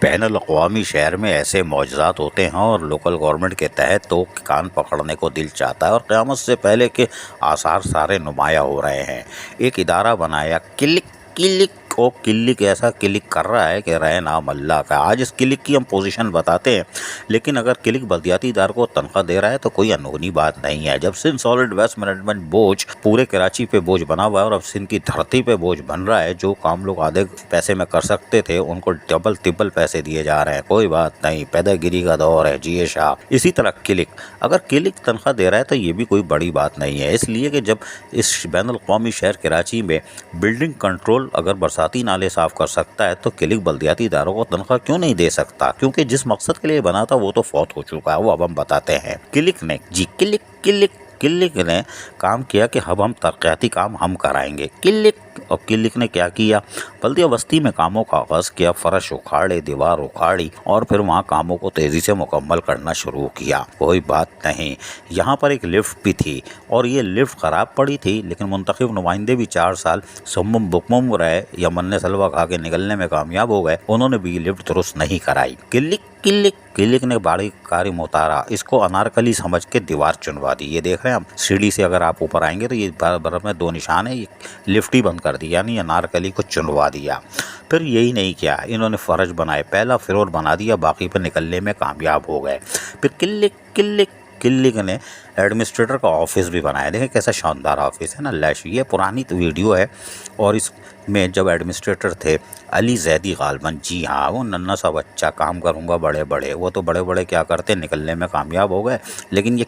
बैनुल अक़वामी शहर में ऐसे मौजज़ात होते हैं और लोकल गवर्नमेंट के तहत तो कान पकड़ने को दिल चाहता है और क़यामत से पहले के आसार सारे नुमाया हो रहे हैं। एक इदारा बनाया क्लिक क्लिक ओ क्लिक ऐसा क्लिक कर रहा है कि रहे नाम अल्लाह का। आज इस क्लिक की हम पोजीशन बताते हैं, लेकिन अगर क्लिक बल्दियातीदार को तनख्वाह दे रहा है तो कोई अनहोनी बात नहीं है। जब सिंध सॉलिड वेस्ट मैनेजमेंट बोझ पूरे कराची पे बोझ बना हुआ है और अब सिंध की धरती पे बोझ बन रहा है, जो काम लोग आधे पैसे में कर सकते थे उनको डबल तिब्बल पैसे दिए जा रहे हैं। कोई बात नहीं, पैदागिरी का दौर है, जिए शाह। इसी तरह क्लिक, अगर क्लिक तनख्वाह दे रहा है तो ये भी कोई बड़ी बात नहीं है, इसलिए कि जब इस बैनुल अक़वामी शहर कराची में बिल्डिंग कंट्रोल अगर बरसाती नाले साफ़ कर सकता है तो क्लिक बल्दियाती इदारों को तनख्वाह क्यों नहीं दे सकता? क्योंकि जिस मकसद के लिए बना था वो तो फौत हो चुका है, वो अब हम बताते हैं। क्लिक ने क्लिक ने काम किया कि अब हम तरक्याती काम हम कराएंगे। क्लिक और क्लिक ने क्या किया, बल्दिया बस्ती में कामों का आगाज़ किया, फर्श उखाड़े, दीवार उखाड़ी और फिर वहाँ कामों को तेज़ी से मुकम्मल करना शुरू किया। कोई बात नहीं, यहाँ पर एक लिफ्ट भी थी और ये लिफ्ट ख़राब पड़ी थी, लेकिन मुंतखब नुमाइंदे भी 4 साल सुम्मुम बुकमुम रहे या मन्ने सलवा खा के निकलने में कामयाब हो गए, उन्होंने भी लिफ्ट दुरुस्त नहीं कराई। क्लिक ने बाड़ी कारी उतारा, इसको अनारकली समझ के दीवार चुनवा दी। ये देख रहे हैं हम, सीढ़ी से अगर आप ऊपर आएंगे तो ये बराबर में 2 निशान है, ये लिफ्ट ही बंद कर दी, यानी अनारकली को चुनवा दिया। फिर यही नहीं किया, इन्होंने फ़र्श बनाए, पहला फ्लोर बना दिया, बाकी पर निकलने में कामयाब हो गए। फिर क्लिक ने एडमिनिस्ट्रेटर का ऑफिस भी बनाया। देखें कैसा शानदार ऑफिस है ना, लैश। ये पुरानी तो वीडियो है और इसमें जब एडमिनिस्ट्रेटर थे अली जैदी गालबन, जी हाँ, वो नन्ना सा बच्चा, काम करूँगा बड़े बड़े, वो तो बड़े बड़े क्या करते, निकलने में कामयाब हो गए। लेकिन ये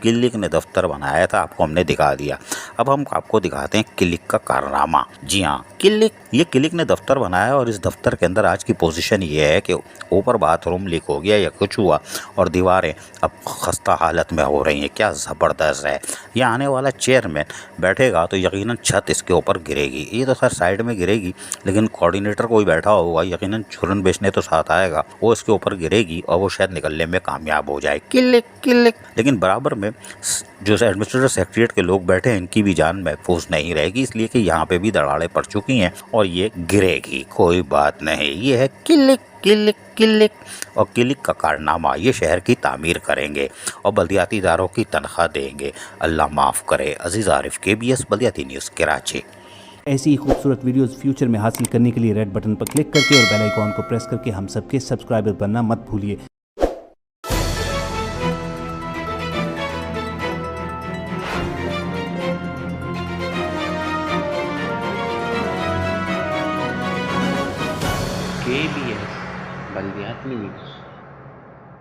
क्लिक ने दफ्तर बनाया था, आपको हमने दिखा दिया। अब हम आपको दिखाते हैं क्लिक का कारनामा। जी हाँ, क्लिक ने दफ्तर बनाया और इस दफ्तर के अंदर आज की पोजीशन ये है कि ऊपर बाथरूम लीक हो गया या कुछ हुआ और दीवारें अब खस्ता हालत में हो रही हैं। क्या ज़बरदस्त है। ये आने वाला चेयरमैन बैठेगा तो यकीनन छत इसके ऊपर गिरेगी। ये तो खैर साइड में गिरेगी, लेकिन कोऑर्डिनेटर कोई बैठा होगा, यकीनन चूरन बेचने तो साथ आएगा, वो इसके ऊपर गिरेगी और वो शायद निकलने में कामयाब हो जाए। क्लिक। लेकिन बराबर में जो एडमिनिस्ट्रेटर सेक्रेटरीट के लोग बैठे हैं, इनकी भी जान महफूज नहीं रहेगी, इसलिए कि यहाँ पे भी दरारें पड़ चुकी हैं और ये गिरेगी। कोई बात नहीं, ये है क्लिक और क्लिक का कारनामा। ये शहर की तामीर करेंगे और बल्दियाती इदारों की तनख्वाह देंगे। अल्लाह माफ़ करे। अजीज़ आरिफ, KBS बल्दियाती न्यूज़ कराची। ऐसी ही खूबसूरत वीडियोस फ्यूचर में हासिल करने के लिए रेड बटन पर क्लिक करके और बेल आइकॉन को प्रेस करके हम सबके सब्सक्राइबर बनना मत भूलिए। KBS बल्दियाती न्यूज़।